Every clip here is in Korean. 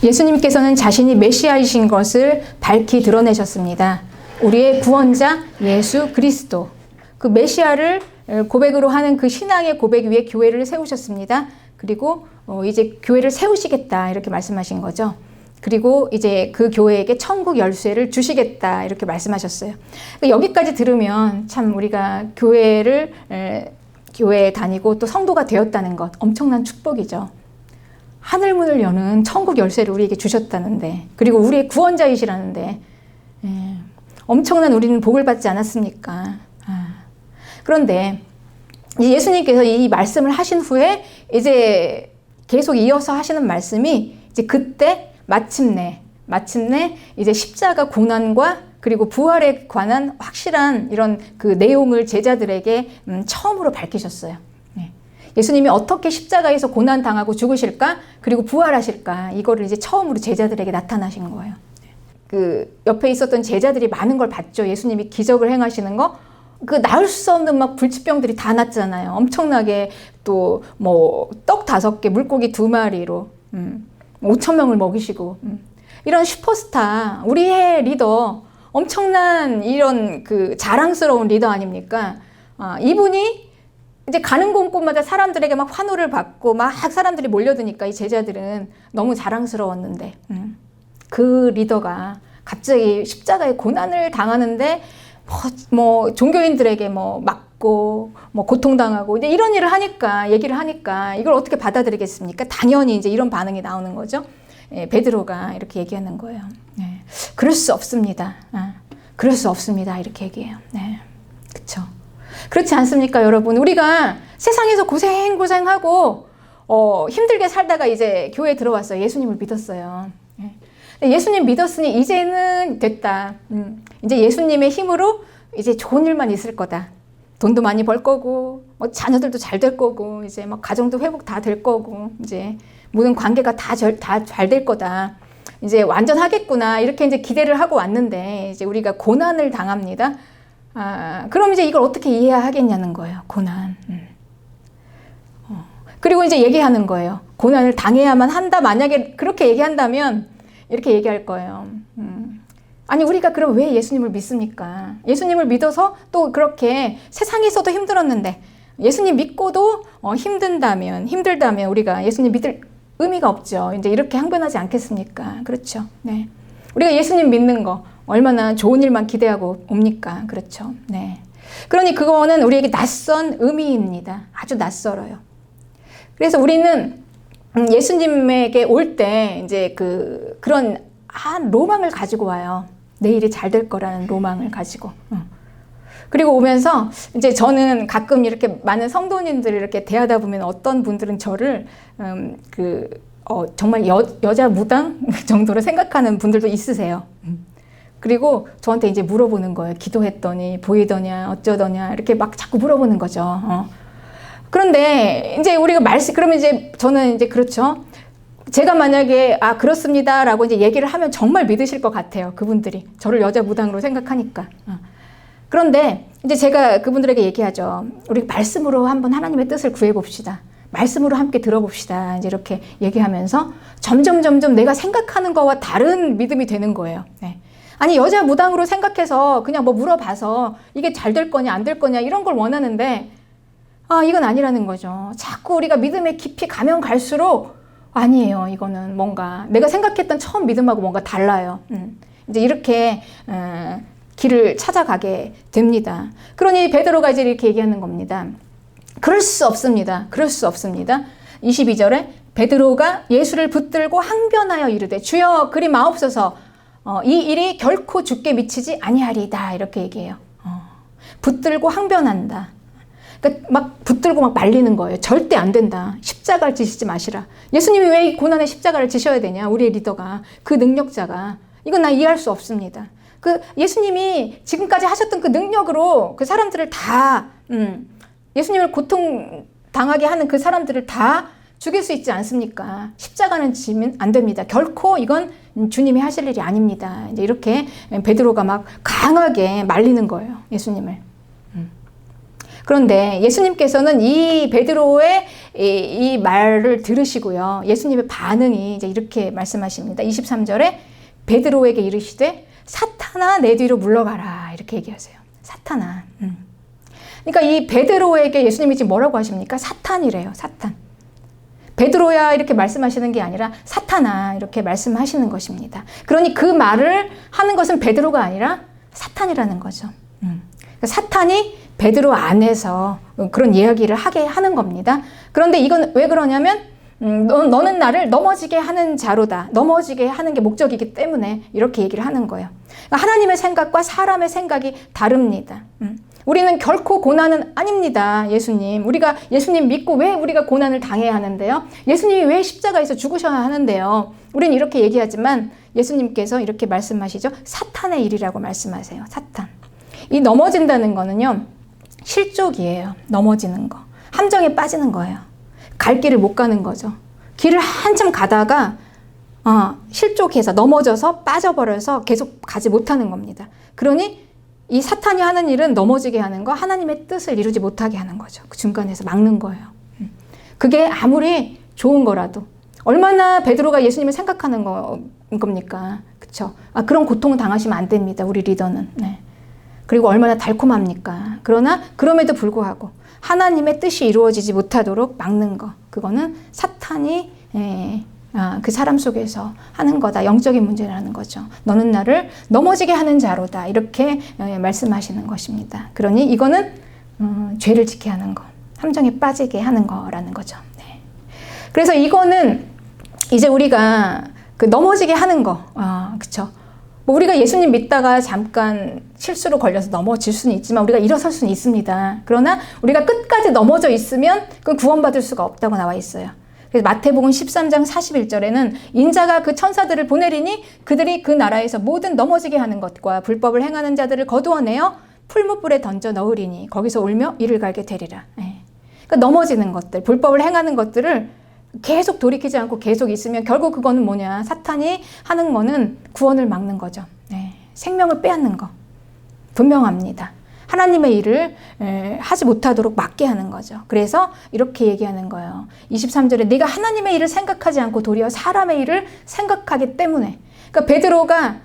예수님께서는 자신이 메시아이신 것을 밝히 드러내셨습니다. 우리의 구원자 예수 그리스도, 그 메시아를 고백으로 하는 그 신앙의 고백 위에 교회를 세우셨습니다. 그리고 이제 교회를 세우시겠다 이렇게 말씀하신 거죠. 그리고 이제 그 교회에게 천국 열쇠를 주시겠다 이렇게 말씀하셨어요. 여기까지 들으면 참 우리가 교회에 다니고 또 성도가 되었다는 것 엄청난 축복이죠. 하늘문을 여는 천국 열쇠를 우리에게 주셨다는데, 그리고 우리의 구원자이시라는데, 엄청난 우리는 복을 받지 않았습니까? 그런데 예수님께서 이 말씀을 하신 후에 이제 계속 이어서 하시는 말씀이 이제 그때 마침내 이제 십자가 고난과 그리고 부활에 관한 확실한 이런 그 내용을 제자들에게 처음으로 밝히셨어요. 예수님이 어떻게 십자가에서 고난 당하고 죽으실까? 그리고 부활하실까? 이거를 이제 처음으로 제자들에게 나타나신 거예요. 그 옆에 있었던 제자들이 많은 걸 봤죠. 예수님이 기적을 행하시는 거. 그 나을 수 없는 막 불치병들이 다 났잖아요. 엄청나게 또 뭐 떡 5개, 물고기 2마리로 5,000명을 먹이시고 이런 슈퍼스타, 우리의 리더, 엄청난 이런 그 자랑스러운 리더 아닙니까? 이분이 이제 가는 곳곳마다 사람들에게 막 환호를 받고 막 사람들이 몰려드니까 이 제자들은 너무 자랑스러웠는데 그 리더가 갑자기 십자가의 고난을 당하는데 뭐 종교인들에게 뭐 맞고 뭐 고통당하고 이제 이런 일을 하니까, 얘기를 하니까 이걸 어떻게 받아들이겠습니까? 당연히 이제 이런 반응이 나오는 거죠. 베드로가 이렇게 얘기하는 거예요. 그럴 수 없습니다. 그럴 수 없습니다. 이렇게 얘기해요. 그렇죠. 그렇지 않습니까, 여러분? 우리가 세상에서 고생하고 힘들게 살다가 이제 교회에 들어왔어요. 예수님을 믿었어요. 예수님 믿었으니 이제는 됐다. 이제 예수님의 힘으로 이제 좋은 일만 있을 거다. 돈도 많이 벌 거고, 자녀들도 잘 될 거고, 이제 막 가정도 회복 다 될 거고, 이제 모든 관계가 다 잘 될 거다. 이제 완전하겠구나. 이렇게 이제 기대를 하고 왔는데, 이제 우리가 고난을 당합니다. 그럼 이제 이걸 어떻게 이해하겠냐는 거예요. 고난. 그리고 이제 얘기하는 거예요. 고난을 당해야만 한다. 만약에 그렇게 얘기한다면 이렇게 얘기할 거예요. 아니 우리가 그럼 왜 예수님을 믿습니까? 예수님을 믿어서 또 그렇게 세상에서도 힘들었는데 예수님 믿고도 힘들다면 우리가 예수님 믿을 의미가 없죠. 이제 이렇게 항변하지 않겠습니까? 그렇죠. 네. 우리가 예수님 믿는 거 얼마나 좋은 일만 기대하고 옵니까? 그렇죠. 네. 그러니 그거는 우리에게 낯선 의미입니다. 아주 낯설어요. 그래서 우리는 예수님에게 올 때 이제 그런 로망을 가지고 와요. 내 일이 잘 될 거라는 로망을 가지고. 그리고 오면서 이제 저는 가끔 이렇게 많은 성도님들을 이렇게 대하다 보면 어떤 분들은 저를 정말 여자 무당 정도로 생각하는 분들도 있으세요. 그리고 저한테 이제 물어보는 거예요. 기도했더니 보이더냐 어쩌더냐 이렇게 막 자꾸 물어보는 거죠. 그런데 이제 우리가 그러면 이제 저는 이제 그렇죠. 제가 만약에 그렇습니다라고 이제 얘기를 하면 정말 믿으실 것 같아요. 그분들이 저를 여자 무당으로 생각하니까. 그런데 이제 제가 그분들에게 얘기하죠. 우리 말씀으로 한번 하나님의 뜻을 구해봅시다. 말씀으로 함께 들어봅시다. 이제 이렇게 얘기하면서 점점 내가 생각하는 거와 다른 믿음이 되는 거예요. 네. 아니 여자 무당으로 생각해서 그냥 뭐 물어봐서 이게 잘 될 거냐 안 될 거냐 이런 걸 원하는데 이건 아니라는 거죠. 자꾸 우리가 믿음에 깊이 가면 갈수록 아니에요. 이거는 뭔가 내가 생각했던 처음 믿음하고 뭔가 달라요. 이제 이렇게 길을 찾아가게 됩니다. 그러니 베드로가 이제 이렇게 얘기하는 겁니다. 그럴 수 없습니다. 그럴 수 없습니다. 22절에 베드로가 예수를 붙들고 항변하여 이르되 주여 그리 마옵소서 이 일이 결코 주께 미치지 아니하리이다. 이렇게 얘기해요. 붙들고 항변한다. 그러니까 막 붙들고 막 말리는 거예요. 절대 안 된다. 십자가를 지시지 마시라. 예수님이 왜 이 고난의 십자가를 지셔야 되냐? 우리의 리더가, 그 능력자가. 이건 나 이해할 수 없습니다. 그 예수님이 지금까지 하셨던 그 능력으로 그 사람들을 다 예수님을 고통 당하게 하는 그 사람들을 다 죽일 수 있지 않습니까? 십자가는 지면 안 됩니다. 결코 이건 주님이 하실 일이 아닙니다. 이제 이렇게 베드로가 막 강하게 말리는 거예요. 예수님을. 그런데 예수님께서는 이 베드로의 이 말을 들으시고요. 예수님의 반응이 이제 이렇게 말씀하십니다. 23절에 베드로에게 이르시되 사탄아 내 뒤로 물러가라 이렇게 얘기하세요. 사탄아. 그러니까 이 베드로에게 예수님이 지금 뭐라고 하십니까? 사탄이래요. 사탄. 베드로야 이렇게 말씀하시는 게 아니라 사탄아 이렇게 말씀하시는 것입니다. 그러니 그 말을 하는 것은 베드로가 아니라 사탄이라는 거죠. 그러니까 사탄이 베드로 안에서 그런 이야기를 하게 하는 겁니다. 그런데 이건 왜 그러냐면 너는 나를 넘어지게 하는 자로다. 넘어지게 하는 게 목적이기 때문에 이렇게 얘기를 하는 거예요. 그러니까 하나님의 생각과 사람의 생각이 다릅니다. 우리는 결코 고난은 아닙니다. 예수님. 우리가 예수님 믿고 왜 우리가 고난을 당해야 하는데요? 예수님이 왜 십자가에서 죽으셔야 하는데요? 우리는 이렇게 얘기하지만 예수님께서 이렇게 말씀하시죠. 사탄의 일이라고 말씀하세요. 사탄. 이 넘어진다는 거는요. 실족이에요. 넘어지는 거. 함정에 빠지는 거예요. 갈 길을 못 가는 거죠. 길을 한참 가다가 실족해서 넘어져서 빠져버려서 계속 가지 못하는 겁니다. 그러니 이 사탄이 하는 일은 넘어지게 하는 거, 하나님의 뜻을 이루지 못하게 하는 거죠. 그 중간에서 막는 거예요. 그게 아무리 좋은 거라도 얼마나 베드로가 예수님을 생각하는 겁니까? 그렇죠? 그런 고통을 당하시면 안 됩니다. 우리 리더는. 네. 그리고 얼마나 달콤합니까? 그러나 그럼에도 불구하고 하나님의 뜻이 이루어지지 못하도록 막는 거, 그거는 사탄이 그 사람 속에서 하는 거다. 영적인 문제라는 거죠. 너는 나를 넘어지게 하는 자로다. 이렇게 말씀하시는 것입니다. 그러니 이거는 죄를 지게 하는 거, 함정에 빠지게 하는 거라는 거죠. 네. 그래서 이거는 이제 우리가 그 넘어지게 하는 거, 그렇죠. 뭐 우리가 예수님 믿다가 잠깐 실수로 걸려서 넘어질 수는 있지만 우리가 일어설 수는 있습니다. 그러나 우리가 끝까지 넘어져 있으면 그건 구원받을 수가 없다고 나와 있어요. 그래서 마태복음 13장 41절에는 인자가 그 천사들을 보내리니 그들이 그 나라에서 모든 넘어지게 하는 것과 불법을 행하는 자들을 거두어내어 풀무불에 던져 넣으리니 거기서 울며 이를 갈게 되리라. 그러니까 넘어지는 것들, 불법을 행하는 것들을 계속 돌이키지 않고 계속 있으면 결국 그거는 뭐냐? 사탄이 하는 거는 구원을 막는 거죠. 생명을 빼앗는 거. 분명합니다. 하나님의 일을 하지 못하도록 막게 하는 거죠. 그래서 이렇게 얘기하는 거예요. 23절에 네가 하나님의 일을 생각하지 않고 도리어 사람의 일을 생각하기 때문에. 그러니까 베드로가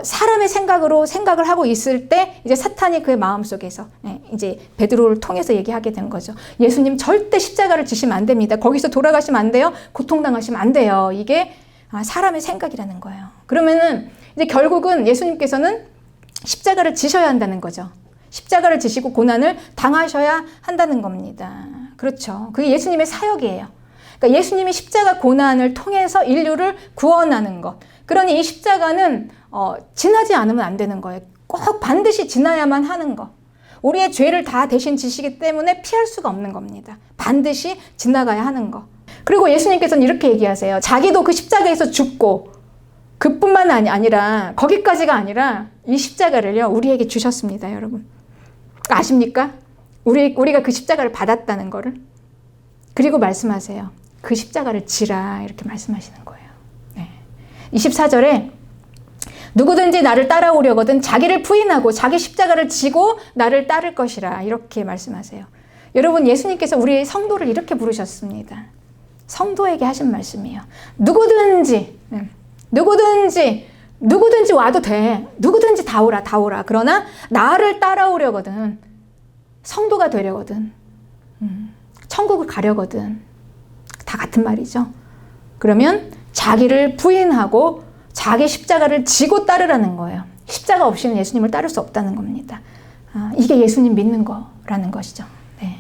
사람의 생각으로 생각을 하고 있을 때 이제 사탄이 그의 마음속에서 이제 베드로를 통해서 얘기하게 된 거죠. 예수님 절대 십자가를 지시면 안 됩니다. 거기서 돌아가시면 안 돼요. 고통당하시면 안 돼요. 이게 사람의 생각이라는 거예요. 그러면은 이제 결국은 예수님께서는 십자가를 지셔야 한다는 거죠. 십자가를 지시고 고난을 당하셔야 한다는 겁니다. 그렇죠. 그게 예수님의 사역이에요. 그러니까 예수님이 십자가 고난을 통해서 인류를 구원하는 것. 그러니 이 십자가는 지나지 않으면 안 되는 거예요. 꼭 반드시 지나야만 하는 것. 우리의 죄를 다 대신 지시기 때문에 피할 수가 없는 겁니다. 반드시 지나가야 하는 것. 그리고 예수님께서는 이렇게 얘기하세요. 자기도 그 십자가에서 죽고 그뿐만 아니라 거기까지가 아니라 이 십자가를요 우리에게 주셨습니다. 여러분 아십니까? 우리가 그 십자가를 받았다는 거를. 그리고 말씀하세요. 그 십자가를 지라 이렇게 말씀하시는 거예요. 24절에 누구든지 나를 따라오려거든 자기를 부인하고 자기 십자가를 지고 나를 따를 것이라 이렇게 말씀하세요. 여러분 예수님께서 우리 성도를 이렇게 부르셨습니다. 성도에게 하신 말씀이에요. 누구든지 와도 돼. 누구든지 다 오라. 그러나 나를 따라오려거든, 성도가 되려거든, 천국을 가려거든, 다 같은 말이죠. 그러면 자기를 부인하고 자기 십자가를 지고 따르라는 거예요. 십자가 없이는 예수님을 따를 수 없다는 겁니다. 이게 예수님 믿는 거라는 것이죠. 네.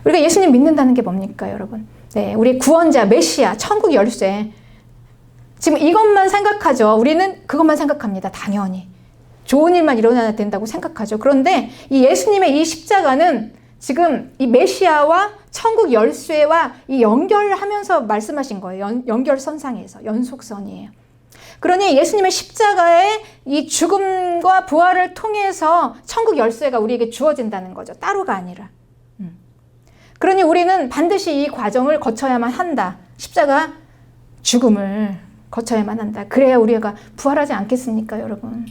우리가 예수님 믿는다는 게 뭡니까, 여러분? 네, 우리 구원자, 메시아, 천국 열쇠. 지금 이것만 생각하죠. 우리는 그것만 생각합니다. 당연히. 좋은 일만 일어나야 된다고 생각하죠. 그런데 이 예수님의 이 십자가는 지금 이 메시아와 천국 열쇠와 이 연결하면서 말씀하신 거예요. 연결선상에서, 연속선이에요. 그러니 예수님의 십자가의 이 죽음과 부활을 통해서 천국 열쇠가 우리에게 주어진다는 거죠. 따로가 아니라. 그러니 우리는 반드시 이 과정을 거쳐야만 한다. 십자가 죽음을 거쳐야만 한다. 그래야 우리가 부활하지 않겠습니까, 여러분?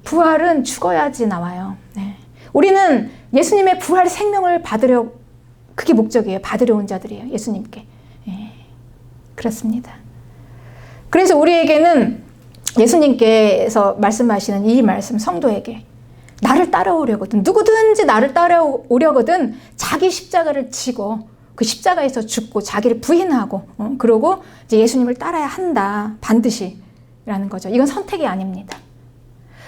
부활은 죽어야지 나와요. 네. 우리는 예수님의 부활 생명을 받으려, 그게 목적이에요. 받으려 온 자들이에요. 예수님께. 예, 그렇습니다. 그래서 우리에게는 예수님께서 말씀하시는 이 말씀, 성도에게 나를 따라오려거든, 누구든지 나를 따라오려거든 자기 십자가를 지고 그 십자가에서 죽고 자기를 부인하고 그러고 이제 예수님을 따라야 한다. 반드시 라는 거죠. 이건 선택이 아닙니다.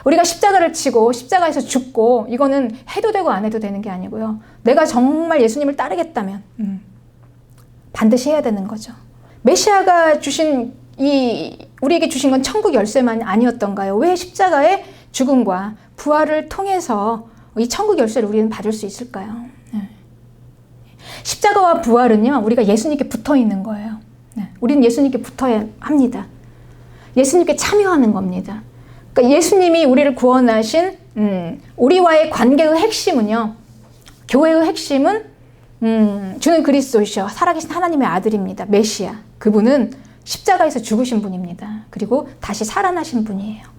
우리가 십자가를 지고 십자가에서 죽고 이거는 해도 되고 안 해도 되는 게 아니고요. 내가 정말 예수님을 따르겠다면 반드시 해야 되는 거죠. 메시아가 주신 우리에게 주신 건 천국 열쇠만 아니었던가요? 왜 십자가의 죽음과 부활을 통해서 이 천국 열쇠를 우리는 받을 수 있을까요? 십자가와 부활은요, 우리가 예수님께 붙어 있는 거예요. 우리는 예수님께 붙어야 합니다. 예수님께 참여하는 겁니다. 그러니까 예수님이 우리를 구원하신 우리와의 관계의 핵심은요, 교회의 핵심은 주는 그리스도이셔 살아계신 하나님의 아들입니다. 메시아. 그분은 십자가에서 죽으신 분입니다. 그리고 다시 살아나신 분이에요.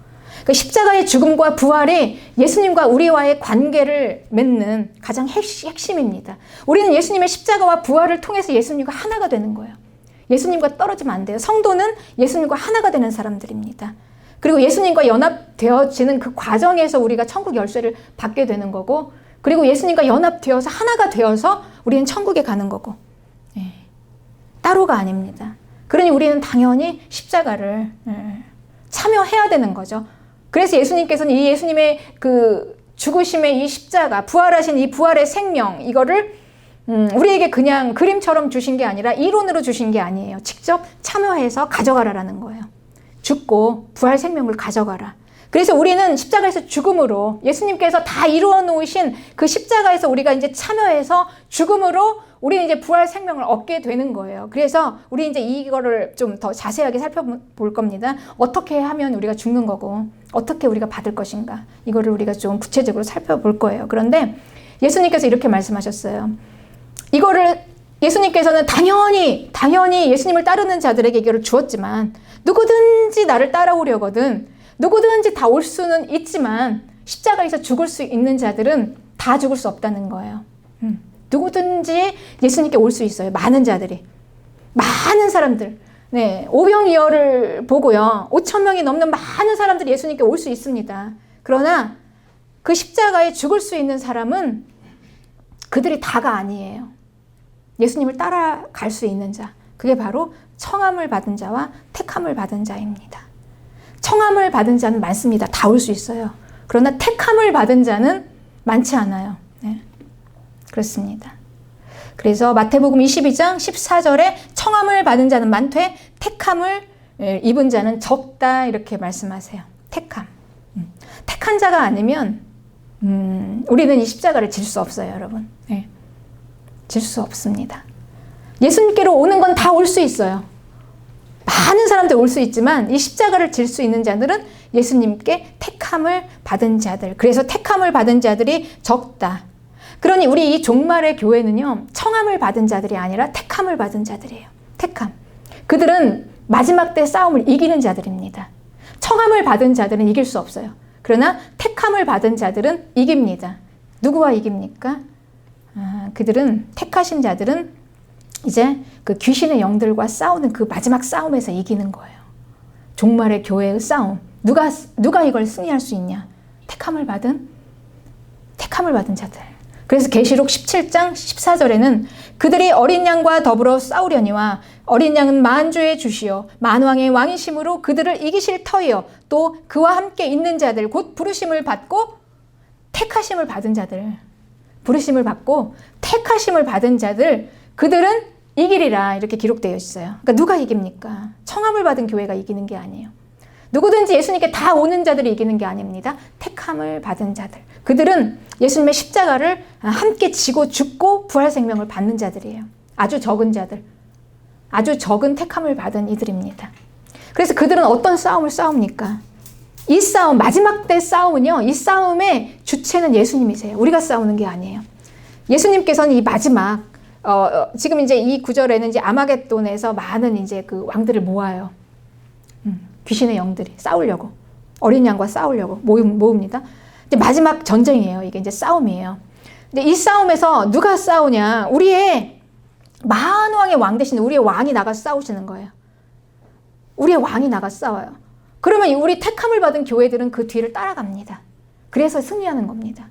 그 십자가의 죽음과 부활이 예수님과 우리와의 관계를 맺는 가장 핵심입니다. 우리는 예수님의 십자가와 부활을 통해서 예수님과 하나가 되는 거예요. 예수님과 떨어지면 안 돼요. 성도는 예수님과 하나가 되는 사람들입니다. 그리고 예수님과 연합되어지는 그 과정에서 우리가 천국 열쇠를 받게 되는 거고, 그리고 예수님과 연합되어서 하나가 되어서 우리는 천국에 가는 거고, 따로가 아닙니다. 그러니 우리는 당연히 십자가를 참여해야 되는 거죠. 그래서 예수님께서는 이 예수님의 그 죽으심의 이 십자가, 부활하신 이 부활의 생명, 이거를 우리에게 그냥 그림처럼 주신 게 아니라 이론으로 주신 게 아니에요. 직접 참여해서 가져가라라는 거예요. 죽고 부활 생명을 가져가라. 그래서 우리는 십자가에서 죽음으로, 예수님께서 다 이루어 놓으신 그 십자가에서 우리가 이제 참여해서 죽음으로 우리는 이제 부활 생명을 얻게 되는 거예요. 그래서 우리 이제 이거를 좀 더 자세하게 살펴볼 겁니다. 어떻게 하면 우리가 죽는 거고, 어떻게 우리가 받을 것인가. 이거를 우리가 좀 구체적으로 살펴볼 거예요. 그런데 예수님께서 이렇게 말씀하셨어요. 이거를 예수님께서는 당연히 예수님을 따르는 자들에게 이거를 주었지만, 누구든지 나를 따라오려거든, 누구든지 다 올 수는 있지만 십자가에서 죽을 수 있는 자들은 다 죽을 수 없다는 거예요. 누구든지 예수님께 올 수 있어요. 많은 자들이. 많은 사람들. 네, 오병이어를 보고요. 5,000명이 넘는 많은 사람들이 예수님께 올 수 있습니다. 그러나 그 십자가에 죽을 수 있는 사람은 그들이 다가 아니에요. 예수님을 따라갈 수 있는 자. 그게 바로 청함을 받은 자와 택함을 받은 자입니다. 청함을 받은 자는 많습니다. 다 올 수 있어요. 그러나 택함을 받은 자는 많지 않아요. 네. 그렇습니다. 그래서 마태복음 22장 14절에 청함을 받은 자는 많되 택함을 입은 자는 적다, 이렇게 말씀하세요. 택함. 택한 자가 아니면 우리는 이 십자가를 질 수 없어요, 여러분. 네. 질 수 없습니다. 예수님께로 오는 건 다 올 수 있어요. 많은 사람들 올 수 있지만 이 십자가를 질 수 있는 자들은 예수님께 택함을 받은 자들. 그래서 택함을 받은 자들이 적다. 그러니 우리 이 종말의 교회는요, 청함을 받은 자들이 아니라 택함을 받은 자들이에요. 택함. 그들은 마지막 때 싸움을 이기는 자들입니다. 청함을 받은 자들은 이길 수 없어요. 그러나 택함을 받은 자들은 이깁니다. 누구와 이깁니까? 그들은, 택하신 자들은 이제 그 귀신의 영들과 싸우는 그 마지막 싸움에서 이기는 거예요. 종말의 교회의 싸움. 누가 이걸 승리할 수 있냐? 택함을 받은 자들. 그래서 계시록 17장 14절에는 그들이 어린 양과 더불어 싸우려니와 어린 양은 만주의 주시요 만왕의 왕이심으로 그들을 이기실 터이요 또 그와 함께 있는 자들, 곧 부르심을 받고 택하심을 받은 자들, 부르심을 받고 택하심을 받은 자들, 그들은 이기리라, 이렇게 기록되어 있어요. 그러니까 누가 이깁니까? 청함을 받은 교회가 이기는 게 아니에요. 누구든지 예수님께 다 오는 자들이 이기는 게 아닙니다. 택함을 받은 자들. 그들은 예수님의 십자가를 함께 지고 죽고 부활 생명을 받는 자들이에요. 아주 적은 자들. 아주 적은 택함을 받은 이들입니다. 그래서 그들은 어떤 싸움을 싸웁니까? 이 싸움, 마지막 때 싸움은요, 이 싸움의 주체는 예수님이세요. 우리가 싸우는 게 아니에요. 예수님께서는 이 마지막, 지금 이제 이 구절에는 이제 아마겟돈에서 많은 이제 그 왕들을 모아요. 귀신의 영들이 싸우려고, 어린 양과 싸우려고 모읍니다. 이제 마지막 전쟁이에요. 이게 이제 싸움이에요. 근데 이 싸움에서 누가 싸우냐? 우리의 만왕의 왕 대신 우리의 왕이 나가 싸우시는 거예요. 우리의 왕이 나가 싸워요. 그러면 우리 택함을 받은 교회들은 그 뒤를 따라갑니다. 그래서 승리하는 겁니다.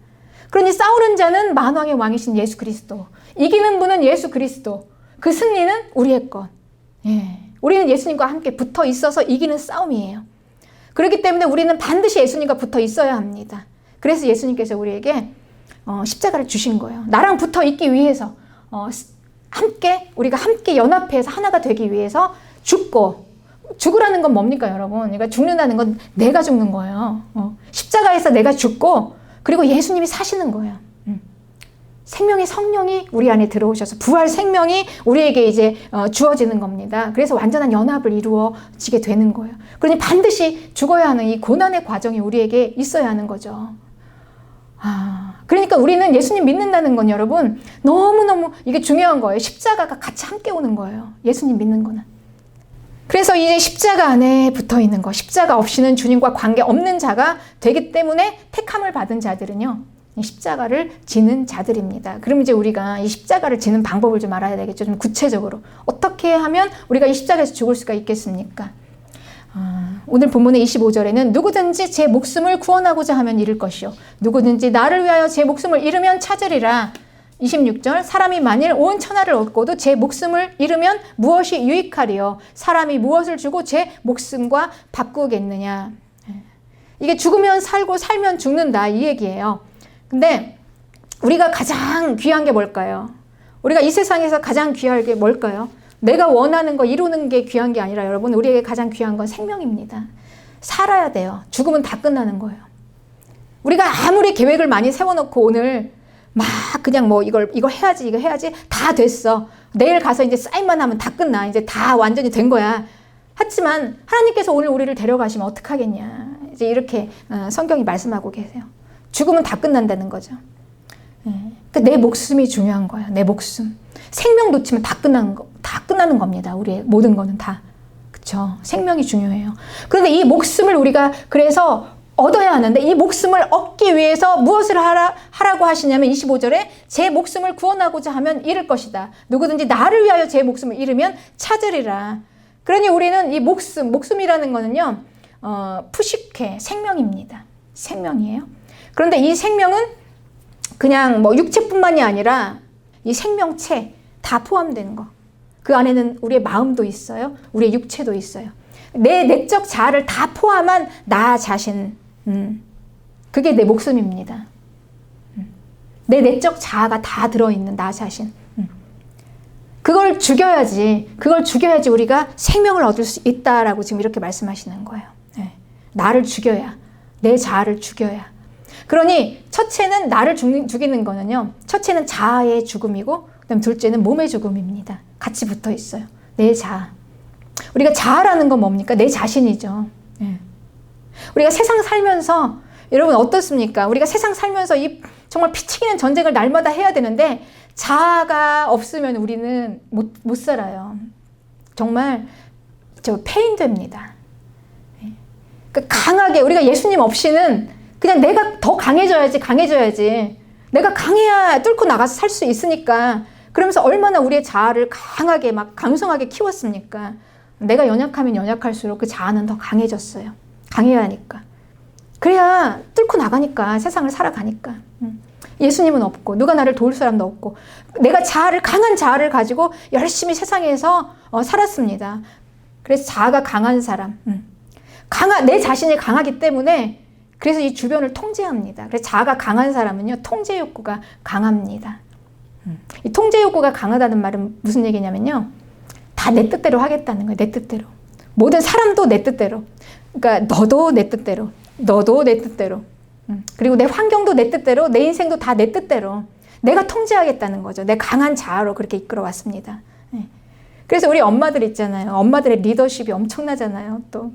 그러니 싸우는 자는 만왕의 왕이신 예수 그리스도, 이기는 분은 예수 그리스도, 그 승리는 우리의 것. 예. 우리는 예수님과 함께 붙어 있어서 이기는 싸움이에요. 그렇기 때문에 우리는 반드시 예수님과 붙어 있어야 합니다. 그래서 예수님께서 우리에게 십자가를 주신 거예요. 나랑 붙어 있기 위해서, 우리가 함께 연합해서 하나가 되기 위해서 죽으라는 건 뭡니까, 여러분? 그러니까 죽는다는 건 내가 죽는 거예요. 십자가에서 내가 죽고, 그리고 예수님이 사시는 거예요. 생명의 성령이 우리 안에 들어오셔서 부활 생명이 우리에게 이제 주어지는 겁니다. 그래서 완전한 연합을 이루어지게 되는 거예요. 그러니 반드시 죽어야 하는 이 고난의 과정이 우리에게 있어야 하는 거죠. 그러니까 우리는 예수님 믿는다는 건 여러분 너무너무 이게 중요한 거예요. 십자가가 같이 함께 오는 거예요. 예수님 믿는 거는. 그래서 이제 십자가 안에 붙어 있는 거, 십자가 없이는 주님과 관계 없는 자가 되기 때문에 택함을 받은 자들은요, 이 십자가를 지는 자들입니다. 그럼 이제 우리가 이 십자가를 지는 방법을 좀 알아야 되겠죠. 좀 구체적으로. 어떻게 하면 우리가 이 십자가에서 죽을 수가 있겠습니까? 오늘 본문의 25절에는 누구든지 제 목숨을 구원하고자 하면 잃을 것이요. 누구든지 나를 위하여 제 목숨을 잃으면 찾으리라. 26절 사람이 만일 온 천하를 얻고도 제 목숨을 잃으면 무엇이 유익하리요. 사람이 무엇을 주고 제 목숨과 바꾸겠느냐. 이게 죽으면 살고 살면 죽는다 이 얘기예요. 근데 우리가 가장 귀한 게 뭘까요? 우리가 이 세상에서 가장 귀한 게 뭘까요? 내가 원하는 거 이루는 게 귀한 게 아니라 여러분 우리에게 가장 귀한 건 생명입니다. 살아야 돼요. 죽으면 다 끝나는 거예요. 우리가 아무리 계획을 많이 세워놓고 오늘 막 그냥 뭐 이거 해야지 이거 해야지 다 됐어. 내일 가서 이제 사인만 하면 다 끝나. 이제 다 완전히 된 거야. 하지만 하나님께서 오늘 우리를 데려가시면 어떡하겠냐. 이제 이렇게 성경이 말씀하고 계세요. 죽으면 다 끝난다는 거죠. 그러니까 내 목숨이 중요한 거예요. 내 목숨. 생명 놓치면 다 끝나는 겁니다. 우리의 모든 거는 다. 그쵸? 생명이 중요해요. 그런데 이 목숨을 우리가 그래서 얻어야 하는데 이 목숨을 얻기 위해서 무엇을 하라고 하시냐면 25절에 제 목숨을 구원하고자 하면 잃을 것이다. 누구든지 나를 위하여 제 목숨을 잃으면 찾으리라. 그러니 우리는 이 목숨이라는 거는요, 푸시케, 생명입니다. 생명이에요. 그런데 이 생명은 그냥 뭐 육체뿐만이 아니라 이 생명체 다 포함된 거. 그 안에는 우리의 마음도 있어요. 우리의 육체도 있어요. 내 내적 자아를 다 포함한 나 자신. 그게 내 목숨입니다. 내 내적 자아가 다 들어있는 나 자신. 그걸 죽여야지 우리가 생명을 얻을 수 있다라고 지금 이렇게 말씀하시는 거예요. 네. 나를 죽여야, 내 자아를 죽여야. 그러니 첫째는 나를 죽이는 거는요, 첫째는 자아의 죽음이고 그다음 둘째는 몸의 죽음입니다. 같이 붙어 있어요. 내 자아. 우리가 자아라는 건 뭡니까? 내 자신이죠. 네. 우리가 세상 살면서 여러분 어떻습니까? 우리가 세상 살면서 이 정말 피치기는 전쟁을 날마다 해야 되는데 자아가 없으면 우리는 못 살아요. 정말 패인됩니다. 그러니까 강하게 우리가 예수님 없이는 그냥 내가 더 강해져야지. 내가 강해야 뚫고 나가서 살 수 있으니까. 그러면서 얼마나 우리의 자아를 강하게 막 강성하게 키웠습니까? 내가 연약하면 연약할수록 그 자아는 더 강해졌어요. 강해야 하니까. 그래야 뚫고 나가니까, 세상을 살아가니까. 예수님은 없고 누가 나를 도울 사람도 없고 내가 강한 자아를 가지고 열심히 세상에서 살았습니다. 그래서 자아가 강한 사람, 내 자신이 강하기 때문에 그래서 이 주변을 통제합니다. 그래서 자아가 강한 사람은요, 통제 욕구가 강합니다. 이 통제 욕구가 강하다는 말은 무슨 얘기냐면요, 다 내 뜻대로 하겠다는 거예요. 내 뜻대로. 모든 사람도 내 뜻대로. 그러니까 너도 내 뜻대로. 그리고 내 환경도 내 뜻대로, 내 인생도 다 내 뜻대로. 내가 통제하겠다는 거죠. 내 강한 자아로 그렇게 이끌어왔습니다. 그래서 우리 엄마들 있잖아요. 엄마들의 리더십이 엄청나잖아요. 또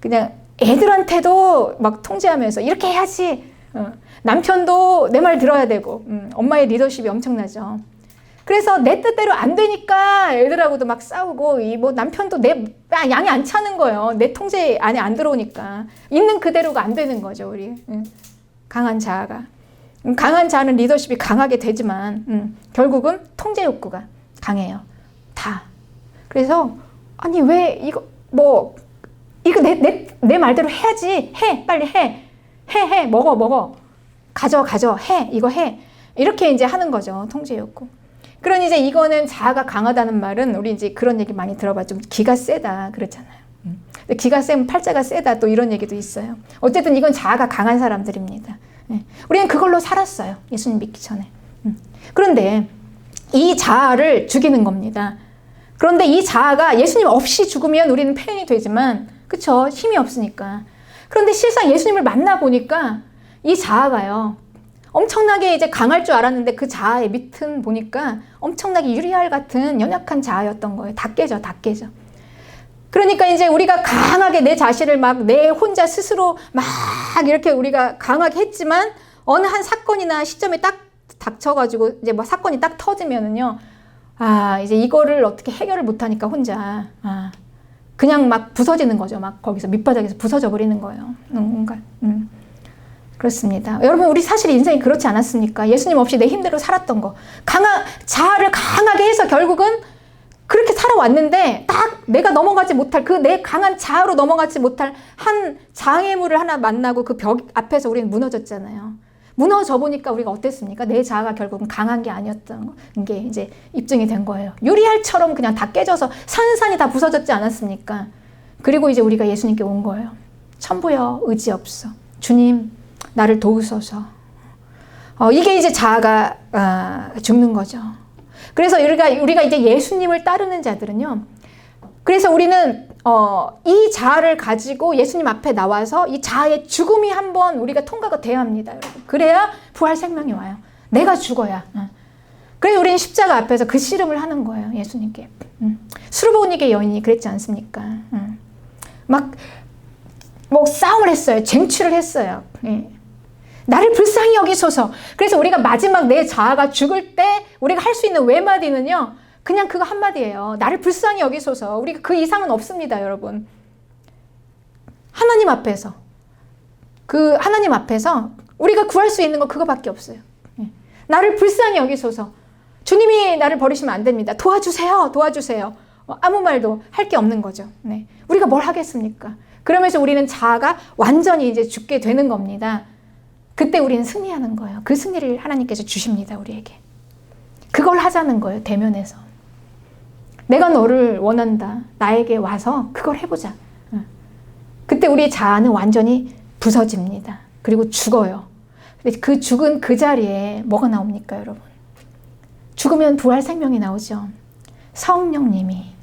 그냥 애들한테도 막 통제하면서 이렇게 해야지. 남편도 내 말 들어야 되고 엄마의 리더십이 엄청나죠. 그래서 내 뜻대로 안 되니까 애들하고도 막 싸우고 뭐 남편도 내 양이 안 차는 거예요. 내 통제 안에 안 들어오니까 있는 그대로가 안 되는 거죠, 우리. 강한 자아가. 강한 자는 리더십이 강하게 되지만 결국은 통제 욕구가 강해요. 다. 그래서 아니 왜 이거 내 말대로 해야지. 해. 빨리 해. 해. 먹어. 가져. 해. 이거 해. 이렇게 이제 하는 거죠. 통제 욕구. 그러니 이제 이거는 자아가 강하다는 말은 우리 이제 그런 얘기 많이 들어봐. 좀 기가 세다. 그렇잖아요. 근데 기가 세면 팔자가 세다. 또 이런 얘기도 있어요. 어쨌든 이건 자아가 강한 사람들입니다. 우리는 그걸로 살았어요. 예수님 믿기 전에. 그런데 이 자아를 죽이는 겁니다. 그런데 이 자아가 예수님 없이 죽으면 우리는 폐인이 되지만, 그쵸? 힘이 없으니까. 그런데 실상 예수님을 만나보니까 이 자아가요, 엄청나게 이제 강할 줄 알았는데 그 자아의 밑은 보니까 엄청나게 유리알 같은 연약한 자아였던 거예요. 다 깨져. 그러니까 이제 우리가 강하게 내 자신을 막 내 혼자 스스로 막 이렇게 우리가 강하게 했지만 어느 한 사건이나 시점에 딱 닥쳐가지고 이제 뭐 사건이 딱 터지면은요, 이제 이거를 어떻게 해결을 못하니까 혼자, 그냥 막 부서지는 거죠. 막 거기서 밑바닥에서 부서져 버리는 거예요. 뭔가. 그렇습니다. 여러분, 우리 사실 인생이 그렇지 않았습니까? 예수님 없이 내 힘대로 살았던 거. 자아를 강하게 해서 결국은 그렇게 살아왔는데 딱 내가 넘어가지 못할, 그 내 강한 자아로 넘어가지 못할 한 장애물을 하나 만나고 그 벽 앞에서 우리는 무너졌잖아요. 무너져 보니까 우리가 어땠습니까? 내 자아가 결국은 강한 게 아니었던 게 이제 입증이 된 거예요. 유리알처럼 그냥 다 깨져서 산산이 다 부서졌지 않았습니까? 그리고 이제 우리가 예수님께 온 거예요. 천부여 의지 없어. 주님, 나를 도우소서. 이게 이제 자아가 죽는 거죠. 그래서 우리가 이제 예수님을 따르는 자들은요, 그래서 우리는 이 자아를 가지고 예수님 앞에 나와서 이 자아의 죽음이 한번 우리가 통과가 돼야 합니다, 여러분. 그래야 부활 생명이 와요. 내가 죽어야. 그래서 우리는 십자가 앞에서 그 씨름을 하는 거예요, 예수님께. 수르보니게 여인이 그랬지 않습니까? 막 싸움을 했어요. 쟁취를 했어요. 나를 불쌍히 여기소서. 그래서 우리가 마지막 내 자아가 죽을 때 우리가 할 수 있는 외마디는요, 그냥 그거 한마디예요. 나를 불쌍히 여기소서. 우리가 그 이상은 없습니다, 여러분. 하나님 앞에서 우리가 구할 수 있는 거 그거밖에 없어요. 나를 불쌍히 여기소서. 주님이 나를 버리시면 안 됩니다. 도와주세요. 아무 말도 할 게 없는 거죠. 우리가 뭘 하겠습니까? 그러면서 우리는 자아가 완전히 이제 죽게 되는 겁니다. 그때 우리는 승리하는 거예요. 그 승리를 하나님께서 주십니다, 우리에게. 그걸 하자는 거예요, 대면에서. 내가 너를 원한다. 나에게 와서 그걸 해보자. 그때 우리의 자아는 완전히 부서집니다. 그리고 죽어요. 근데 그 죽은 그 자리에 뭐가 나옵니까, 여러분? 죽으면 부활 생명이 나오죠. 성령님이,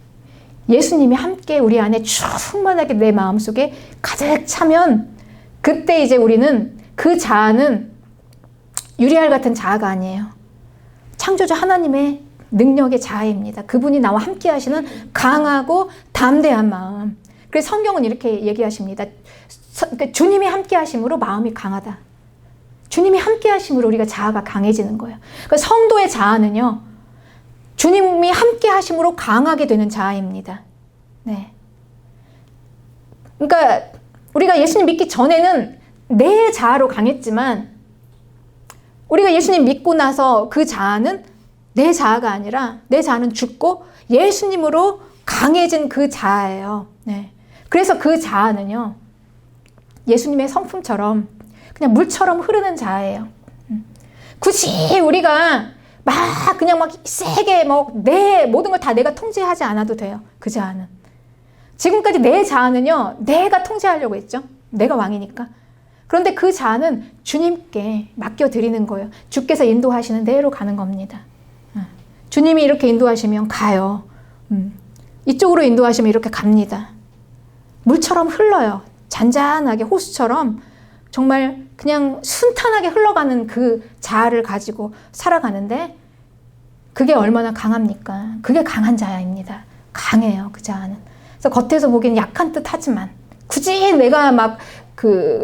예수님이 함께 우리 안에 충만하게 내 마음속에 가득 차면, 그때 이제 우리는 그 자아는 유리알 같은 자아가 아니에요. 창조주 하나님의 능력의 자아입니다. 그분이 나와 함께 하시는 강하고 담대한 마음. 그래서 성경은 이렇게 얘기하십니다. 주님이 함께 하심으로 마음이 강하다. 주님이 함께 하심으로 우리가 자아가 강해지는 거예요. 그러니까 성도의 자아는요, 주님이 함께 하심으로 강하게 되는 자아입니다. 그러니까 우리가 예수님 믿기 전에는 내 자아로 강했지만, 우리가 예수님 믿고 나서 그 자아는 내 자아가 아니라, 내 자아는 죽고 예수님으로 강해진 그 자아예요. 그래서 그 자아는요, 예수님의 성품처럼 그냥 물처럼 흐르는 자아예요. 굳이 우리가 그냥 세게 내 모든 걸 다 내가 통제하지 않아도 돼요. 그 자아는. 지금까지 내 자아는요, 내가 통제하려고 했죠. 내가 왕이니까. 그런데 그 자아는 주님께 맡겨드리는 거예요. 주께서 인도하시는 대로 가는 겁니다. 주님이 이렇게 인도하시면 가요. 이쪽으로 인도하시면 이렇게 갑니다. 물처럼 흘러요. 잔잔하게 호수처럼 정말 그냥 순탄하게 흘러가는 그 자아를 가지고 살아가는데, 그게 얼마나 강합니까? 그게 강한 자아입니다. 강해요, 그 자아는. 그래서 겉에서 보기엔 약한 듯 하지만, 굳이 내가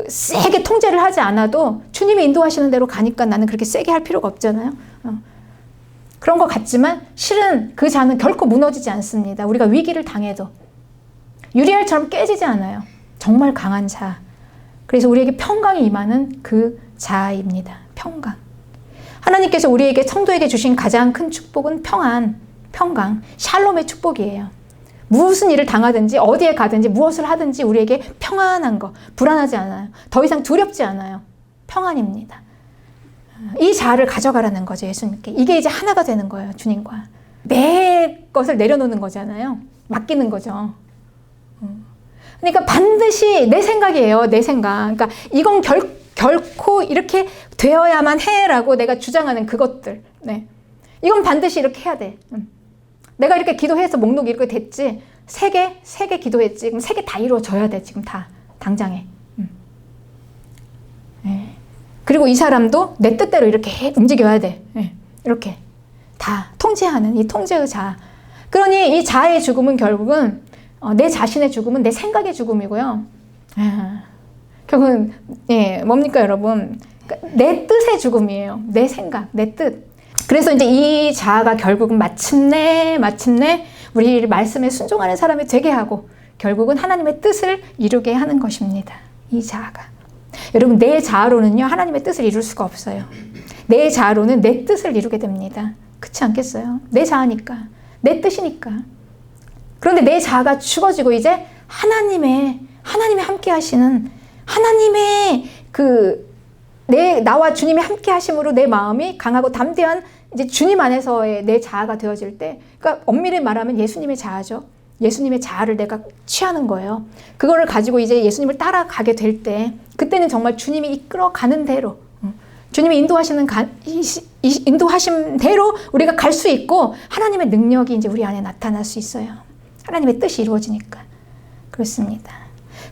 세게 통제를 하지 않아도 주님이 인도하시는 대로 가니까 나는 그렇게 세게 할 필요가 없잖아요. 그런 것 같지만 실은 그 자는 결코 무너지지 않습니다. 우리가 위기를 당해도 유리알처럼 깨지지 않아요. 정말 강한 자. 그래서 우리에게 평강이 임하는 그 자아입니다. 평강. 하나님께서 우리에게 성도에게 주신 가장 큰 축복은 평강, 샬롬의 축복이에요. 무슨 일을 당하든지 어디에 가든지 무엇을 하든지 우리에게 평안한 거, 불안하지 않아요. 더 이상 두렵지 않아요. 평안입니다. 이 자아를 가져가라는 거죠, 예수님께. 이게 이제 하나가 되는 거예요, 주님과. 내 것을 내려놓는 거잖아요. 맡기는 거죠. 그러니까 반드시 내 생각이에요, 내 생각. 그러니까 이건 결코 이렇게 되어야만 해라고 내가 주장하는 그것들. 네. 이건 반드시 이렇게 해야 돼. 내가 이렇게 기도해서 목록이 이렇게 됐지. 3개 기도했지. 그럼 3개 다 이루어져야 돼, 지금 다. 당장에. 네. 그리고 이 사람도 내 뜻대로 이렇게 움직여야 돼. 네. 이렇게. 다 통제하는 이 통제의 자아. 그러니 이 자아의 죽음은 결국은 내 자신의 죽음은 내 생각의 죽음이고요. 결국은 뭡니까 여러분? 내 뜻의 죽음이에요. 내 생각, 내 뜻. 그래서 이제 이 자아가 결국은 마침내 우리 말씀에 순종하는 사람이 되게 하고 결국은 하나님의 뜻을 이루게 하는 것입니다. 이 자아가. 여러분, 내 자아로는요 하나님의 뜻을 이룰 수가 없어요. 내 자아로는 내 뜻을 이루게 됩니다. 그렇지 않겠어요? 내 자아니까, 내 뜻이니까. 그런데 내 자아가 죽어지고 이제 하나님의 함께 하시는 하나님의 나와 주님이 함께 하심으로 내 마음이 강하고 담대한 이제 주님 안에서의 내 자아가 되어질 때, 그러니까 엄밀히 말하면 예수님의 자아죠. 예수님의 자아를 내가 취하는 거예요. 그거를 가지고 이제 예수님을 따라가게 될 때, 그때는 정말 주님이 이끌어가는 대로, 주님이 인도하신 대로 우리가 갈 수 있고 하나님의 능력이 이제 우리 안에 나타날 수 있어요. 하나님의 뜻이 이루어지니까. 그렇습니다.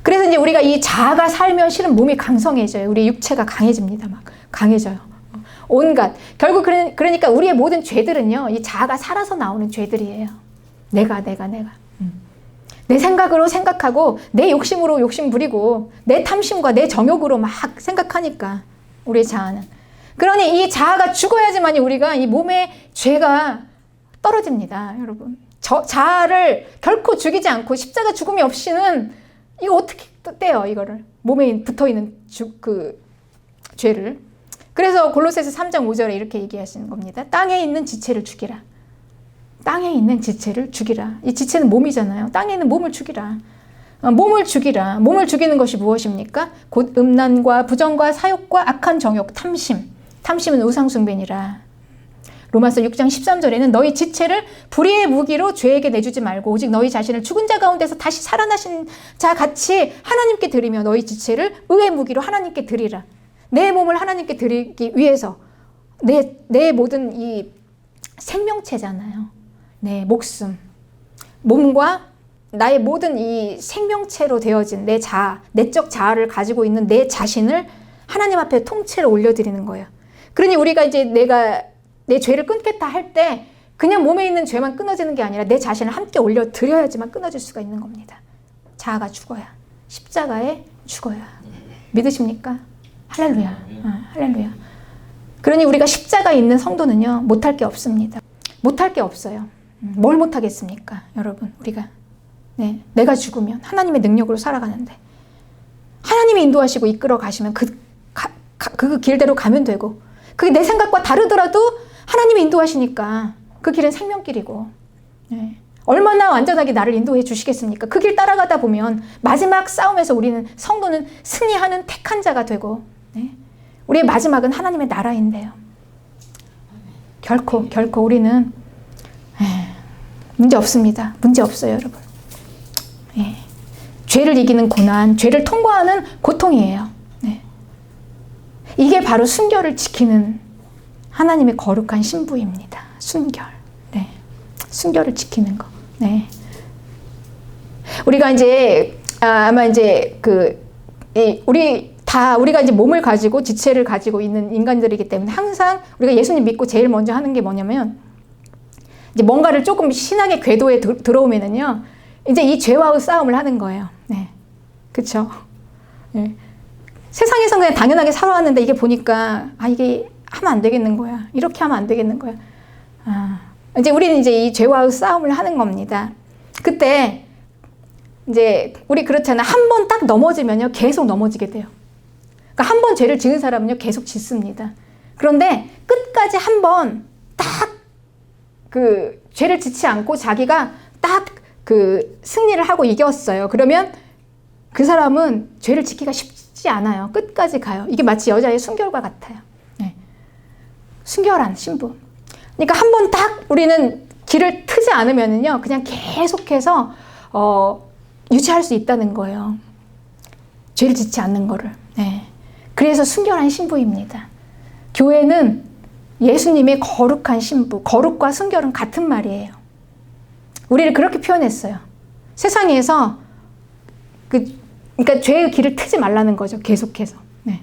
그래서 이제 우리가 이 자아가 살면 실은 몸이 강성해져요. 우리 육체가 강해집니다. 막 강해져요. 온갖. 결국 그러니까 우리의 모든 죄들은요, 이 자아가 살아서 나오는 죄들이에요. 내가. 내 생각으로 생각하고 내 욕심으로 욕심 부리고 내 탐심과 내 정욕으로 막 생각하니까 우리의 자아는. 그러니 이 자아가 죽어야지만 우리가 이 몸의 죄가 떨어집니다. 여러분. 자아를 결코 죽이지 않고 십자가 죽음이 없이는 이거 어떻게 떼요, 이거를. 몸에 붙어있는 죄를. 그래서 골로새서 3장 5절에 이렇게 얘기하시는 겁니다. 땅에 있는 지체를 죽이라. 땅에 있는 지체를 죽이라. 이 지체는 몸이잖아요. 땅에 있는 몸을 죽이라. 몸을 죽이라. 몸을 죽이는 것이 무엇입니까? 곧 음란과 부정과 사욕과 악한 정욕, 탐심은 우상숭배니라. 로마서 6장 13절에는 너희 지체를 불의의 무기로 죄에게 내주지 말고 오직 너희 자신을 죽은 자 가운데서 다시 살아나신 자 같이 하나님께 드리며 너희 지체를 의의 무기로 하나님께 드리라. 내 몸을 하나님께 드리기 위해서 내 모든 이 생명체잖아요. 내 목숨, 몸과 나의 모든 이 생명체로 되어진 내 자아, 내적 자아를 가지고 있는 내 자신을 하나님 앞에 통째로 올려드리는 거예요. 그러니 우리가 이제 내 죄를 끊겠다 할 때 그냥 몸에 있는 죄만 끊어지는 게 아니라 내 자신을 함께 올려드려야지만 끊어질 수가 있는 겁니다. 자아가 죽어야, 십자가에 죽어야. 믿으십니까? 할렐루야. 할렐루야. 그러니 우리가 십자가 있는 성도는요, 못할 게 없습니다. 못할 게 없어요. 뭘 못하겠습니까, 여러분? 우리가 내가 죽으면 하나님의 능력으로 살아가는데 하나님이 인도하시고 이끌어 가시면 그 길대로 가면 되고, 그게 내 생각과 다르더라도 하나님이 인도하시니까 그 길은 생명길이고, 얼마나 완전하게 나를 인도해 주시겠습니까? 그 길 따라가다 보면 마지막 싸움에서 성도는 승리하는 택한 자가 되고, 우리의 마지막은 하나님의 나라인데요. 결코 우리는 문제 없습니다. 문제 없어요, 여러분. 죄를 이기는 고난, 죄를 통과하는 고통이에요. 이게 바로 순결을 지키는 하나님의 거룩한 신부입니다. 순결. 순결을 지키는 거. 우리가 이제 아마 이제 우리가 이제 몸을 가지고 지체를 가지고 있는 인간들이기 때문에 항상 우리가 예수님 믿고 제일 먼저 하는 게 뭐냐면, 이제 뭔가를 조금 신앙의 궤도에 들어오면은요, 이제 이 죄와의 싸움을 하는 거예요. 그렇죠? 세상에서 그냥 당연하게 살아왔는데 이게 보니까 이게 하면 안 되겠는 거야. 이렇게 하면 안 되겠는 거야. 이제 우리는 이제 이 죄와의 싸움을 하는 겁니다. 그때 이제 우리 그렇잖아. 한 번 딱 넘어지면요, 계속 넘어지게 돼요. 그러니까 한 번 죄를 지은 사람은요, 계속 짓습니다. 그런데 끝까지 한 번 딱 그 죄를 짓지 않고 자기가 딱 그 승리를 하고 이겼어요. 그러면 그 사람은 죄를 지키기가 쉽지 않아요. 끝까지 가요. 이게 마치 여자의 순결과 같아요. 네. 순결한 신부. 그러니까 한 번 딱 우리는 길을 트지 않으면은요, 그냥 계속해서 유지할 수 있다는 거예요. 죄를 짓지 않는 거를. 네. 그래서 순결한 신부입니다. 교회는 예수님의 거룩한 신부, 거룩과 순결은 같은 말이에요. 우리를 그렇게 표현했어요. 세상에서 그러니까 죄의 길을 트지 말라는 거죠. 계속해서. 네.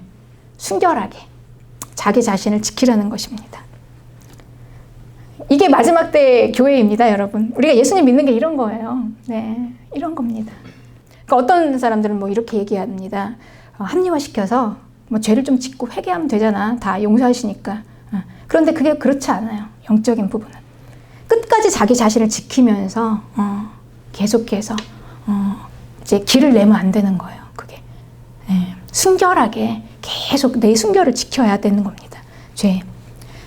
순결하게 자기 자신을 지키라는 것입니다. 이게 마지막 때의 교회입니다, 여러분. 우리가 예수님 믿는 게 이런 거예요. 네, 이런 겁니다. 그러니까 어떤 사람들은 뭐 이렇게 얘기합니다. 합리화시켜서 뭐 죄를 좀 짓고 회개하면 되잖아. 다 용서하시니까. 그런데 그게 그렇지 않아요. 영적인 부분은. 끝까지 자기 자신을 지키면서 계속해서 이제 길을 내면 안 되는 거예요. 그게. 네, 순결하게 계속 내 순결을 지켜야 되는 겁니다. 죄.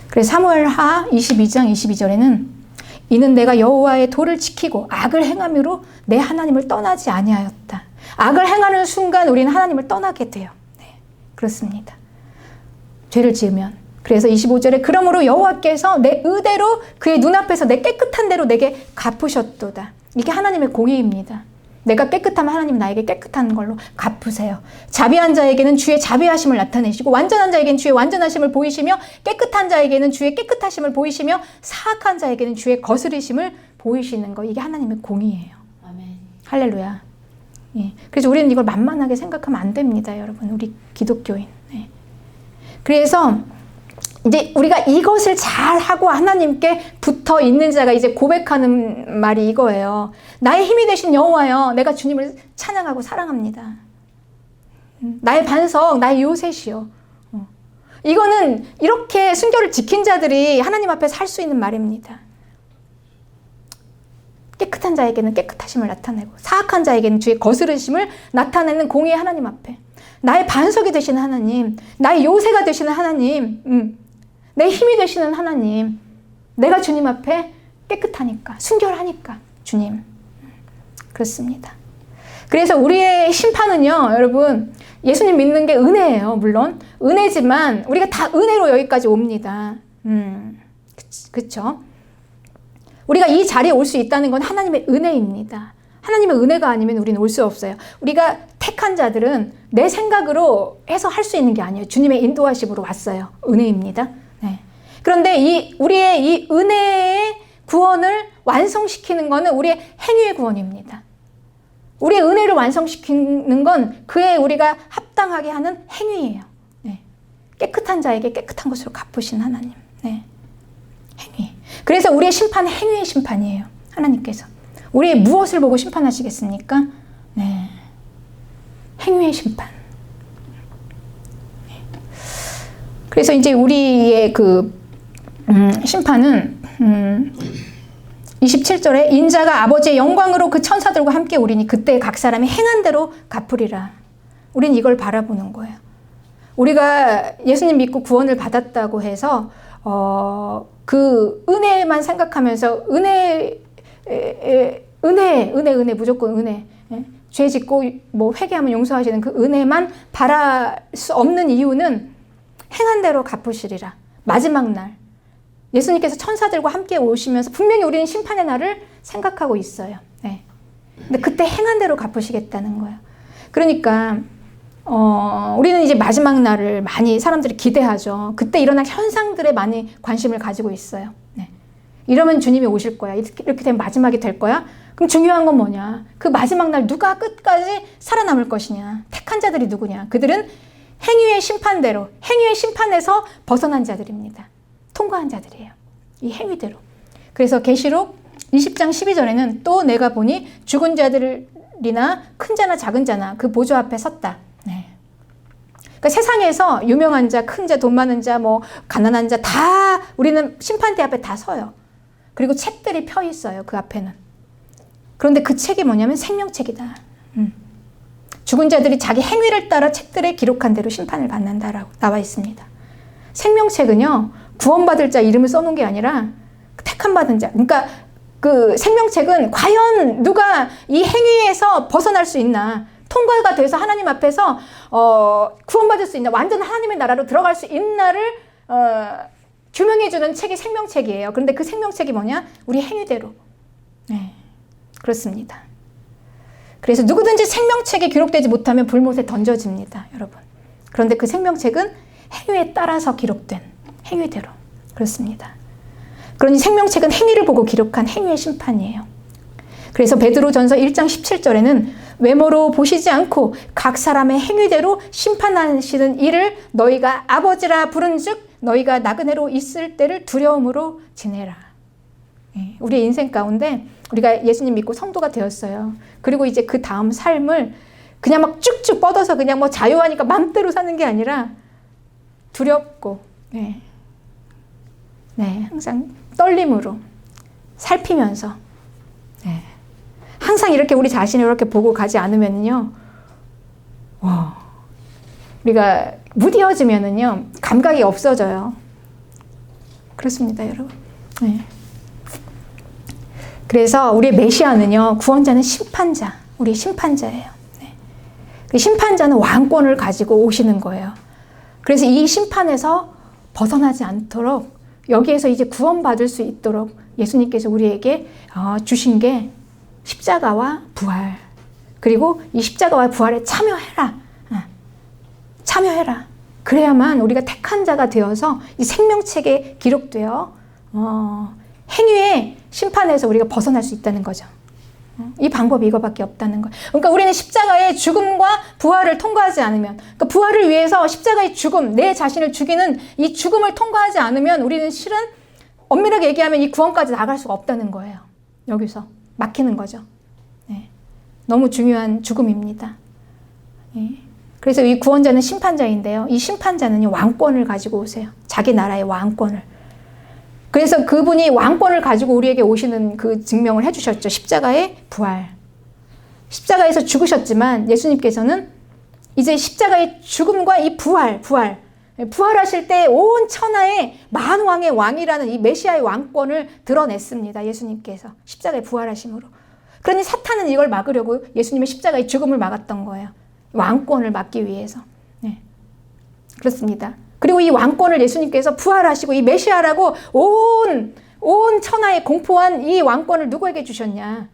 그래서 사무엘하 22장 22절에는 이는 내가 여호와의 도를 지키고 악을 행함으로 내 하나님을 떠나지 아니하였다. 악을 행하는 순간 우리는 하나님을 떠나게 돼요. 네, 그렇습니다. 죄를 지으면. 그래서 25절에 그러므로 여호와께서 내 의대로 그의 눈앞에서 내 깨끗한 대로 내게 갚으셨도다. 이게 하나님의 공의입니다. 내가 깨끗하면 하나님 나에게 깨끗한 걸로 갚으세요. 자비한 자에게는 주의 자비하심을 나타내시고 완전한 자에게는 주의 완전하심을 보이시며 깨끗한 자에게는 주의 깨끗하심을 보이시며 사악한 자에게는 주의 거스르심을 보이시는 거. 이게 하나님의 공의예요. 아멘. 할렐루야. 예. 그래서 우리는 이걸 만만하게 생각하면 안 됩니다, 여러분. 우리 기독교인. 네. 그래서 이제 우리가 이것을 잘하고 하나님께 붙어 있는 자가 이제 고백하는 말이 이거예요. 나의 힘이 되신 여호와여, 내가 주님을 찬양하고 사랑합니다. 나의 반석, 나의 요새시여. 이거는 이렇게 순결을 지킨 자들이 하나님 앞에서 할 수 있는 말입니다. 깨끗한 자에게는 깨끗하심을 나타내고 사악한 자에게는 주의 거스르심을 나타내는 공의의 하나님 앞에 나의 반석이 되시는 하나님, 나의 요새가 되시는 하나님, 내 힘이 되시는 하나님, 내가 주님 앞에 깨끗하니까, 순결하니까 주님. 그렇습니다. 그래서 우리의 심판은요, 여러분, 예수님 믿는 게 은혜예요. 물론 은혜지만 우리가 다 은혜로 여기까지 옵니다. 그렇죠? 우리가 이 자리에 올 수 있다는 건 하나님의 은혜입니다. 하나님의 은혜가 아니면 우리는 올 수 없어요. 우리가 택한 자들은 내 생각으로 해서 할 수 있는 게 아니에요. 주님의 인도하심으로 왔어요. 은혜입니다. 네. 그런데 우리의 이 은혜의 구원을 완성시키는 것은 우리의 행위의 구원입니다. 우리의 은혜를 완성시키는 건 그에 우리가 합당하게 하는 행위예요. 네. 깨끗한 자에게 깨끗한 것으로 갚으신 하나님. 네. 행위. 그래서 우리의 심판은 행위의 심판이에요. 하나님께서. 우리의 무엇을 보고 심판하시겠습니까? 네. 행위의 심판. 네. 그래서 이제 우리의 심판은 27절에 인자가 아버지의 영광으로 그 천사들과 함께 오리니 그때 각 사람이 행한 대로 갚으리라. 우린 이걸 바라보는 거예요. 우리가 예수님 믿고 구원을 받았다고 해서 그 은혜만 생각하면서 은혜 무조건 은혜. 죄 짓고 뭐 회개하면 용서하시는 그 은혜만 바랄 수 없는 이유는 행한 대로 갚으시리라. 마지막 날 예수님께서 천사들과 함께 오시면서 분명히 우리는 심판의 날을 생각하고 있어요. 네. 근데 그때 행한 대로 갚으시겠다는 거예요. 그러니까 우리는 이제 마지막 날을 많이 사람들이 기대하죠. 그때 일어날 현상들에 많이 관심을 가지고 있어요. 네. 이러면 주님이 오실 거야. 이렇게 되면 마지막이 될 거야. 그럼 중요한 건 뭐냐? 그 마지막 날 누가 끝까지 살아남을 것이냐? 택한 자들이 누구냐? 그들은 행위의 심판대로, 행위의 심판에서 벗어난 자들입니다. 통과한 자들이에요. 이 행위대로. 그래서 계시록 20장 12절에는 또 내가 보니 죽은 자들이나 큰 자나 작은 자나 그 보좌 앞에 섰다. 네. 그러니까 세상에서 유명한 자, 큰 자, 돈 많은 자, 뭐 가난한 자 다 우리는 심판대 앞에 다 서요. 그리고 책들이 펴 있어요. 그 앞에는. 그런데 그 책이 뭐냐면 생명책이다. 죽은 자들이 자기 행위를 따라 책들에 기록한 대로 심판을 받는다라고 나와 있습니다. 생명책은요, 구원받을 자 이름을 써놓은 게 아니라 택함받은 자. 그러니까 그 생명책은 과연 누가 이 행위에서 벗어날 수 있나, 통과가 돼서 하나님 앞에서 구원받을 수 있나, 완전 하나님의 나라로 들어갈 수 있나를 규명해주는 책이 생명책이에요. 그런데 그 생명책이 뭐냐? 우리 행위대로. 네, 그렇습니다. 그래서 누구든지 생명책에 기록되지 못하면 불못에 던져집니다, 여러분. 그런데 그 생명책은 행위에 따라서 기록된 행위대로. 그렇습니다. 그러니 생명책은 행위를 보고 기록한 행위의 심판이에요. 그래서 베드로전서 1장 17절에는 외모로 보시지 않고 각 사람의 행위대로 심판하시는 이를 너희가 아버지라 부른즉 너희가 나그네로 있을 때를 두려움으로 지내라. 우리의 인생 가운데 우리가 예수님 믿고 성도가 되었어요. 그리고 이제 그 다음 삶을 그냥 막 쭉쭉 뻗어서 그냥 뭐 자유하니까 맘대로 사는 게 아니라 두렵고, 항상 떨림으로 살피면서, 항상 이렇게 우리 자신을 이렇게 보고 가지 않으면요, 우리가 무뎌지면은요, 감각이 없어져요. 그렇습니다, 여러분. 그래서 우리의 메시아는요, 구원자는 심판자, 우리 심판자예요. 그 심판자는 왕권을 가지고 오시는 거예요. 그래서 이 심판에서 벗어나지 않도록, 여기에서 이제 구원받을 수 있도록 예수님께서 우리에게 주신 게 십자가와 부활, 그리고 이 십자가와 부활에 참여해라. 참여해라. 그래야만 우리가 택한 자가 되어서 이 생명책에 기록되어 행위의 심판에서 우리가 벗어날 수 있다는 거죠. 이 방법이 이거밖에 없다는 거예요. 그러니까 우리는 십자가의 죽음과 부활을 통과하지 않으면, 그러니까 부활을 위해서 십자가의 죽음, 내 자신을 죽이는 이 죽음을 통과하지 않으면 우리는 실은 엄밀하게 얘기하면 이 구원까지 나갈 수가 없다는 거예요. 여기서 막히는 거죠. 너무 중요한 죽음입니다. 그래서 이 구원자는 심판자인데요. 이 심판자는요, 왕권을 가지고 오세요. 자기 나라의 왕권을. 그래서 그분이 왕권을 가지고 우리에게 오시는 그 증명을 해주셨죠. 십자가의 부활. 십자가에서 죽으셨지만 예수님께서는 이제 십자가의 죽음과 이 부활하실 때 온 천하의 만왕의 왕이라는 이 메시아의 왕권을 드러냈습니다. 예수님께서 십자가의 부활하심으로. 그러니 사탄은 이걸 막으려고 예수님의 십자가의 죽음을 막았던 거예요. 왕권을 막기 위해서. 그렇습니다. 그리고 이 왕권을 예수님께서 부활하시고 이 메시아라고 온 천하에 공포한 이 왕권을 누구에게 주셨냐?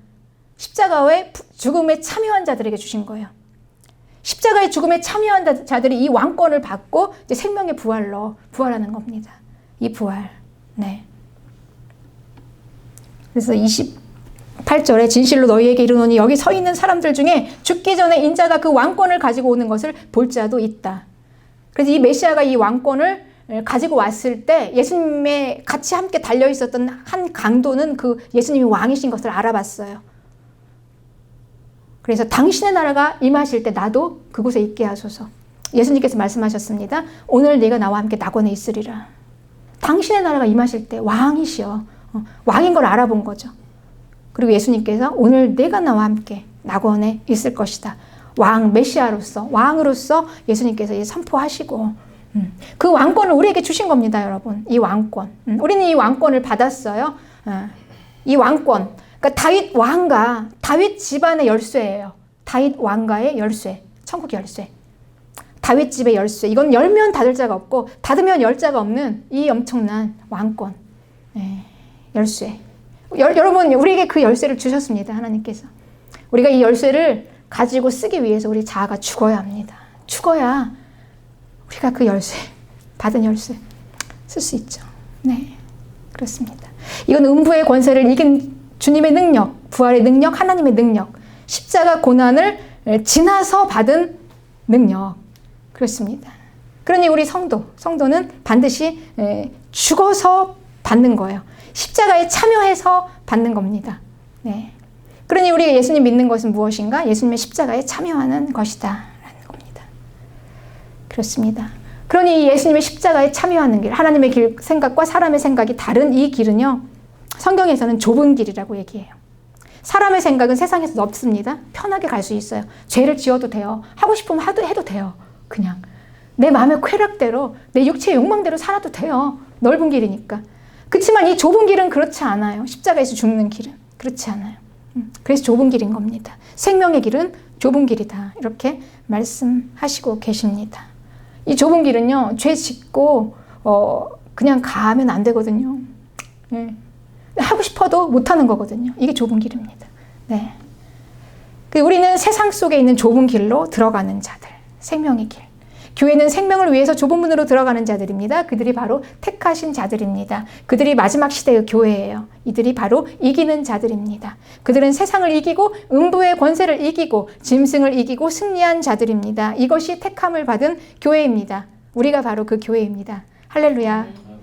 십자가의 죽음에 참여한 자들에게 주신 거예요. 십자가의 죽음에 참여한 자들이 이 왕권을 받고 이제 생명의 부활로 부활하는 겁니다. 이 부활. 그래서 28절에 진실로 너희에게 이르노니 여기 서 있는 사람들 중에 죽기 전에 인자가 그 왕권을 가지고 오는 것을 볼 자도 있다. 그래서 이 메시아가 이 왕권을 가지고 왔을 때 예수님의 같이 함께 달려 있었던 한 강도는 그 예수님이 왕이신 것을 알아봤어요. 그래서 당신의 나라가 임하실 때 나도 그곳에 있게 하소서. 예수님께서 말씀하셨습니다. 오늘 네가 나와 함께 낙원에 있으리라. 당신의 나라가 임하실 때 왕이시여. 왕인 걸 알아본 거죠. 그리고 예수님께서 오늘 네가 나와 함께 낙원에 있을 것이다. 왕, 메시아로서, 왕으로서 예수님께서 이제 선포하시고, 그 왕권을 우리에게 주신 겁니다, 여러분. 이 왕권. 우리는 이 왕권을 받았어요. 이 왕권. 그러니까 다윗 왕가, 다윗 집안의 열쇠예요. 다윗 왕가의 열쇠. 천국 열쇠. 다윗 집의 열쇠. 이건 열면 닫을 자가 없고, 닫으면 열 자가 없는 이 엄청난 왕권. 열쇠. 여러분, 우리에게 그 열쇠를 주셨습니다, 하나님께서. 우리가 이 열쇠를 가지고 쓰기 위해서 우리 자아가 죽어야 합니다. 죽어야 우리가 그 열쇠, 받은 열쇠 쓸 수 있죠. 그렇습니다. 이건 음부의 권세를 이긴 주님의 능력, 부활의 능력, 하나님의 능력, 십자가 고난을 지나서 받은 능력. 그렇습니다. 그러니 우리 성도는 반드시 죽어서 받는 거예요. 십자가에 참여해서 받는 겁니다. 그러니 우리가 예수님 믿는 것은 무엇인가? 예수님의 십자가에 참여하는 것이다 라는 겁니다. 그렇습니다. 그러니 예수님의 십자가에 참여하는 길, 하나님의 길 생각과 사람의 생각이 다른 이 길은요, 성경에서는 좁은 길이라고 얘기해요. 사람의 생각은 세상에서 없습니다. 편하게 갈 수 있어요. 죄를 지어도 돼요. 하고 싶으면 해도 돼요. 그냥 내 마음의 쾌락대로 내 육체의 욕망대로 살아도 돼요. 넓은 길이니까. 그렇지만 이 좁은 길은 그렇지 않아요. 십자가에서 죽는 길은 그렇지 않아요. 그래서 좁은 길인 겁니다. 생명의 길은 좁은 길이다. 이렇게 말씀하시고 계십니다. 이 좁은 길은요, 죄 짓고 그냥 가면 안 되거든요. 네. 하고 싶어도 못하는 거거든요. 이게 좁은 길입니다. 네. 우리는 세상 속에 있는 좁은 길로 들어가는 자들, 생명의 길. 교회는 생명을 위해서 좁은 문으로 들어가는 자들입니다. 그들이 바로 택하신 자들입니다. 그들이 마지막 시대의 교회예요. 이들이 바로 이기는 자들입니다. 그들은 세상을 이기고 음부의 권세를 이기고 짐승을 이기고 승리한 자들입니다. 이것이 택함을 받은 교회입니다. 우리가 바로 그 교회입니다. 할렐루야.